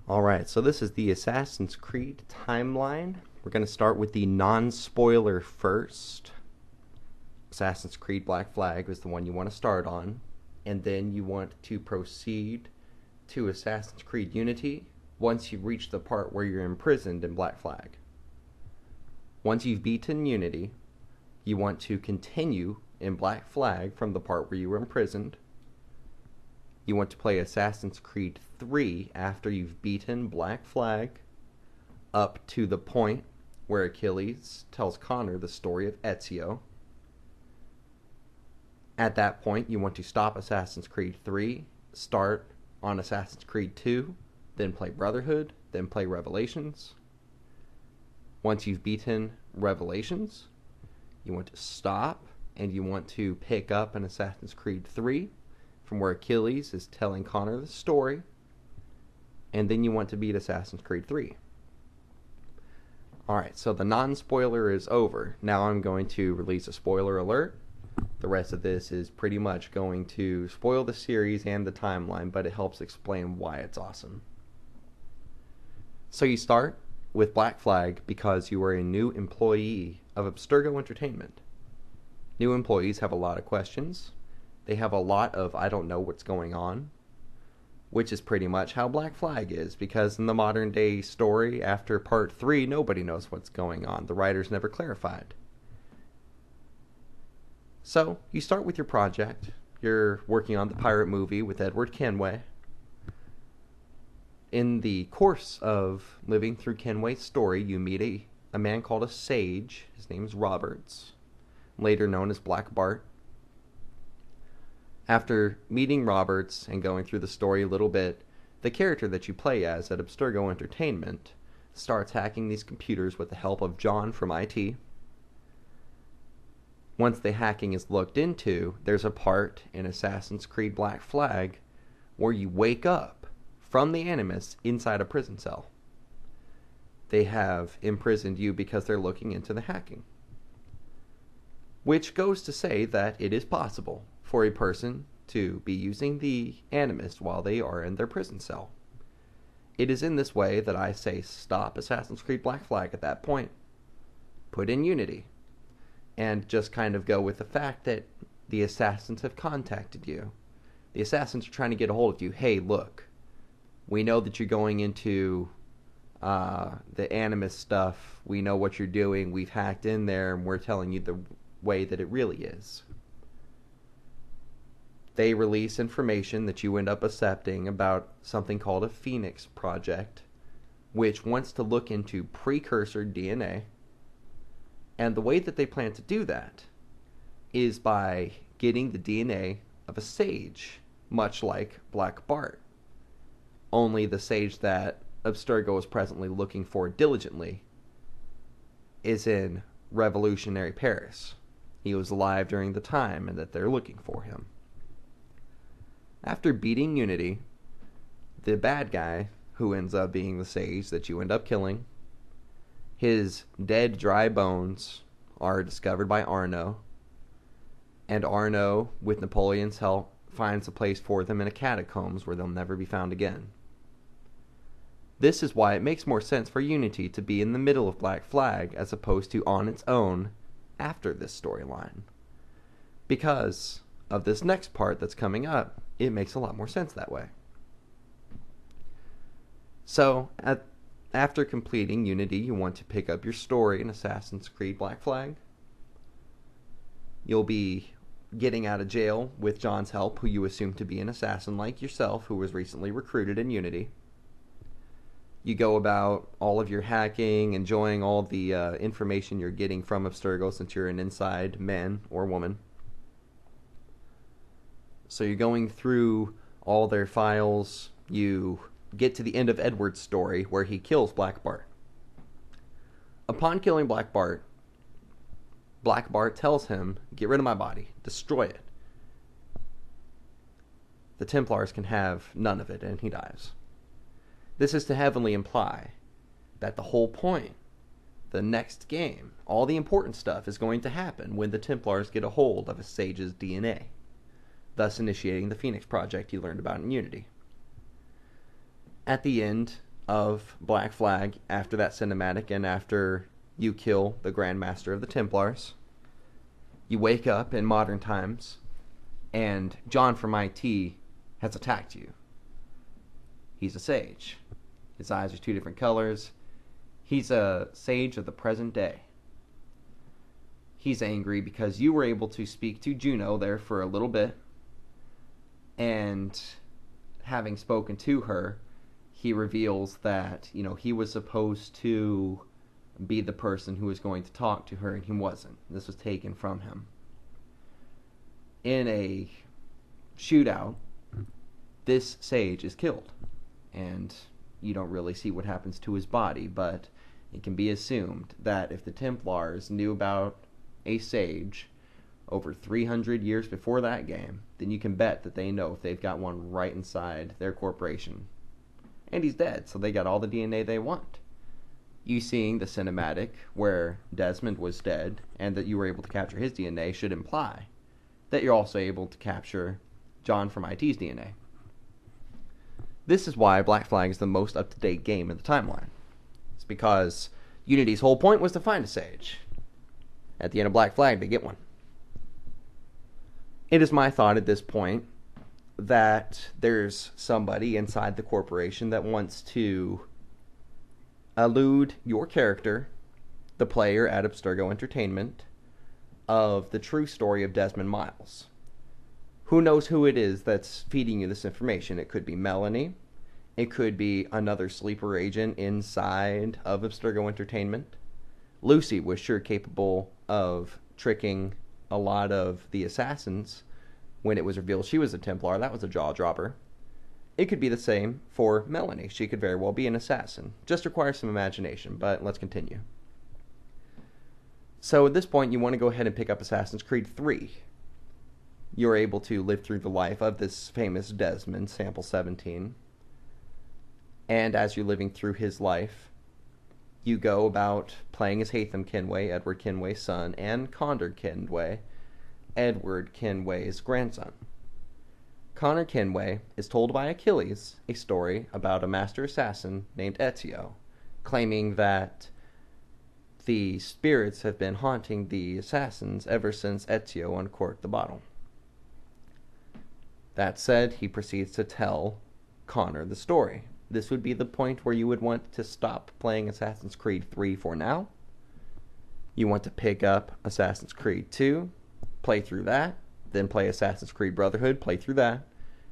Alright, so this is the Assassin's Creed timeline. We're going to start with the non-spoiler first. Assassin's Creed Black Flag is the one you want to start on. And then you want to proceed to Assassin's Creed Unity once you reach the part where you're imprisoned in Black Flag. Once you've beaten Unity, you want to continue in Black Flag from the part where you were imprisoned. You want to play Assassin's Creed 3 after you've beaten Black Flag up to the point where Achilles tells Connor the story of Ezio. At that point, you want to stop Assassin's Creed 3, start on Assassin's Creed 2, then play Brotherhood, then play Revelations. Once you've beaten Revelations, you want to stop and you want to pick up an Assassin's Creed 3 from where Achilles is telling Connor the story, and then you want to beat Assassin's Creed 3. Alright, so the non-spoiler is over. Now I'm going to release a spoiler alert. The rest of this is pretty much going to spoil the series and the timeline, but it helps explain why it's awesome. So you start with Black Flag because you are a new employee of Abstergo Entertainment. New employees have a lot of questions. They have a lot of I don't know what's going on, which is pretty much how Black Flag is, because in the modern day story, after part 3, nobody knows what's going on. The writers never clarified. So, you start with your project. You're working on the pirate movie with Edward Kenway. In the course of living through Kenway's story, you meet a man called a sage. His name's Roberts, later known as Black Bart. After meeting Roberts and going through the story a little bit, the character that you play as at Abstergo Entertainment starts hacking these computers with the help of John from IT. Once the hacking is looked into, there's a part in Assassin's Creed Black Flag where you wake up from the Animus inside a prison cell. They have imprisoned you because they're looking into the hacking. Which goes to say that it is possible for a person to be using the Animus while they are in their prison cell. It is in this way that I say stop Assassin's Creed Black Flag at that point, put in Unity, and just kind of go with the fact that the assassins have contacted you. The assassins are trying to get a hold of you. Hey, look, we know that you're going into the Animus stuff. We know what you're doing. We've hacked in there, and we're telling you the way that it really is. They release information that you end up accepting about something called a Phoenix Project, which wants to look into precursor DNA. And the way that they plan to do that is by getting the DNA of a sage, much like Black Bart. Only the sage that Abstergo is presently looking for diligently is in revolutionary Paris. He was alive during the time and that they're looking for him. After beating Unity, the bad guy, who ends up being the sage that you end up killing, his dead, dry bones are discovered by Arno, and Arno, with Napoleon's help, finds a place for them in a catacombs where they'll never be found again. This is why it makes more sense for Unity to be in the middle of Black Flag as opposed to on its own after this storyline. Because of this next part that's coming up, it makes a lot more sense that way. So, after completing Unity, you want to pick up your story in Assassin's Creed Black Flag. You'll be getting out of jail with John's help, who you assume to be an assassin like yourself, who was recently recruited in Unity. You go about all of your hacking, enjoying all the information you're getting from Abstergo since you're an inside man or woman. So you're going through all their files. You get to the end of Edward's story where he kills Black Bart. Upon killing Black Bart tells him, get rid of my body, destroy it. The Templars can have none of it, and he dies. This is to heavily imply that the whole point, the next game, all the important stuff is going to happen when the Templars get a hold of a sage's DNA, thus initiating the Phoenix Project you learned about in Unity. At the end, of Black Flag after that cinematic and after you kill the Grand Master of the Templars. You wake up in modern times, and John from IT has attacked you. He's a sage. His eyes are two different colors. He's a sage of the present day. He's angry because you were able to speak to Juno there for a little bit, and having spoken to her, he reveals that, he was supposed to be the person who was going to talk to her, and he wasn't. This was taken from him. In a shootout, this sage is killed, and you don't really see what happens to his body, but it can be assumed that if the Templars knew about a sage over 300 years before that game, then you can bet that they know if they've got one right inside their corporation. And he's dead, so they got all the DNA they want. You seeing the cinematic where Desmond was dead and that you were able to capture his DNA should imply that you're also able to capture John from IT's DNA. This is why Black Flag is the most up-to-date game in the timeline. It's because Unity's whole point was to find a sage. At the end of Black Flag, they get one. It is my thought at this point that there's somebody inside the corporation that wants to elude your character, the player at Abstergo Entertainment, of the true story of Desmond Miles. Who knows who it is that's feeding you this information? It could be Melanie. It could be another sleeper agent inside of Abstergo Entertainment. Lucy was sure capable of tricking a lot of the assassins when it was revealed she was a Templar. That was a jaw dropper. It could be the same for Melanie. She could very well be an assassin. Just requires some imagination, but let's continue. So at this point, you want to go ahead and pick up Assassin's Creed 3. You're able to live through the life of this famous Desmond, Sample 17. And as you're living through his life, you go about playing as Hatham Kenway, Edward Kenway's son, and Connor Kenway, Edward Kenway's grandson. Connor Kenway is told by Achilles a story about a master assassin named Ezio, claiming that the spirits have been haunting the assassins ever since Ezio uncorked the bottle. That said, he proceeds to tell Connor the story. This would be the point where you would want to stop playing Assassin's Creed 3 for now. You want to pick up Assassin's Creed 2, play through that, then play Assassin's Creed Brotherhood, play through that,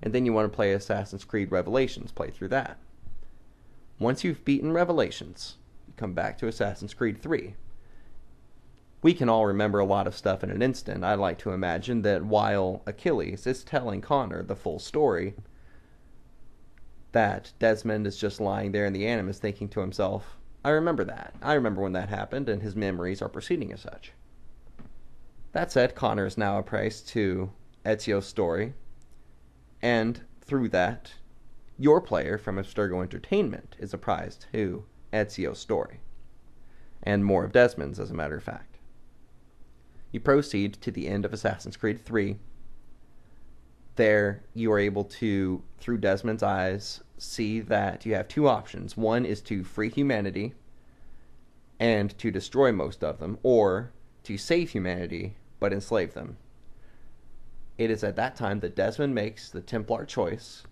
and then you want to play Assassin's Creed Revelations, play through that. Once you've beaten Revelations, you come back to Assassin's Creed 3. We can all remember a lot of stuff in an instant. I like to imagine that while Achilles is telling Connor the full story, that Desmond is just lying there in the Animus thinking to himself, I remember that. I remember when that happened, and his memories are proceeding as such. That said, Connor is now apprised to Ezio's story, and through that, your player from Abstergo Entertainment is apprised to Ezio's story, and more of Desmond's, as a matter of fact. You proceed to the end of Assassin's Creed 3. There, you are able to, through Desmond's eyes, see that you have two options. One is to free humanity and to destroy most of them, or to save humanity but enslave them. It is at that time that Desmond makes the Templar choice,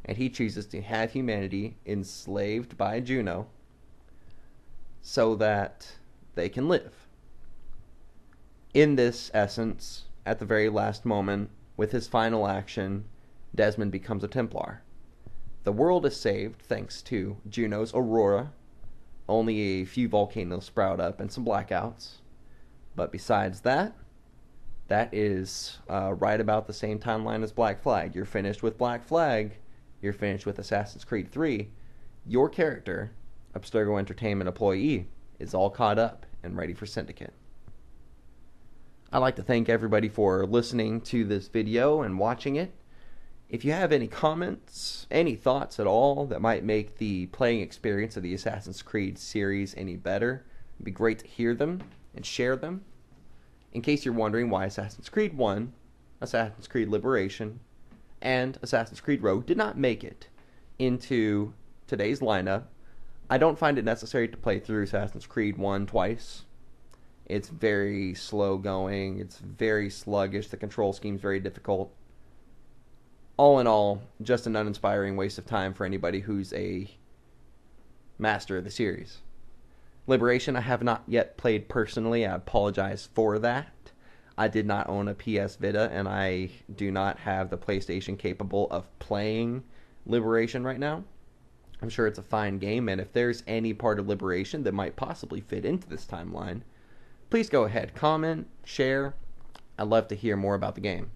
and he chooses to have humanity enslaved by Juno so that they can live. In this essence, at the very last moment, with his final action, Desmond becomes a Templar. The world is saved thanks to Juno's Aurora. Only a few volcanoes sprout up and some blackouts. But besides that, that is right about the same timeline as Black Flag. You're finished with Black Flag. You're finished with Assassin's Creed 3. Your character, Abstergo Entertainment employee, is all caught up and ready for Syndicate. I'd like to thank everybody for listening to this video and watching it. If you have any comments, any thoughts at all that might make the playing experience of the Assassin's Creed series any better, it'd be great to hear them and share them. In case you're wondering why Assassin's Creed 1, Assassin's Creed Liberation, and Assassin's Creed Rogue did not make it into today's lineup, I don't find it necessary to play through Assassin's Creed 1 twice. It's very slow going. It's very sluggish. The control scheme's very difficult. All in all, just an uninspiring waste of time for anybody who's a master of the series. Liberation I have not yet played personally. I apologize for that. I did not own a PS Vita, and I do not have the PlayStation capable of playing Liberation right now. I'm sure it's a fine game, and if there's any part of Liberation that might possibly fit into this timeline, please go ahead, comment, share. I'd love to hear more about the game.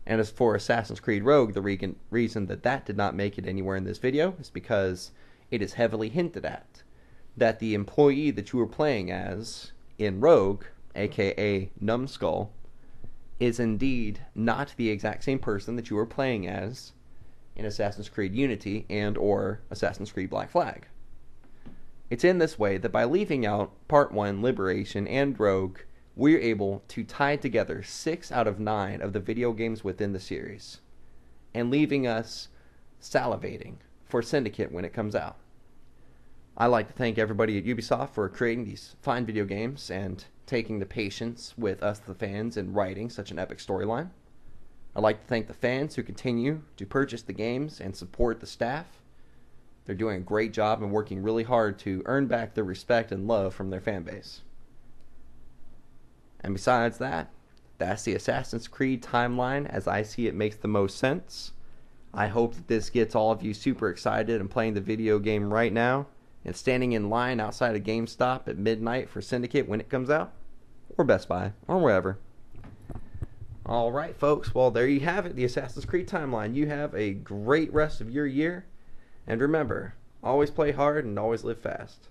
And as for Assassin's Creed Rogue, the reason that did not make it anywhere in this video is because it is heavily hinted at that the employee that you were playing as in Rogue, aka Numbskull, is indeed not the exact same person that you were playing as in Assassin's Creed Unity and or Assassin's Creed Black Flag. It's in this way that by leaving out Part 1, Liberation, and Rogue, we're able to tie together 6 out of 9 of the video games within the series, and leaving us salivating for Syndicate when it comes out. I'd like to thank everybody at Ubisoft for creating these fine video games and taking the patience with us, the fans, in writing such an epic storyline. I'd like to thank the fans who continue to purchase the games and support the staff. They're doing a great job and working really hard to earn back their respect and love from their fan base. And besides that, that's the Assassin's Creed timeline as I see it makes the most sense. I hope that this gets all of you super excited and playing the video game right now and standing in line outside of GameStop at midnight for Syndicate when it comes out, or Best Buy, or wherever. Alright folks, well there you have it, the Assassin's Creed timeline. You have a great rest of your year, and remember, always play hard and always live fast.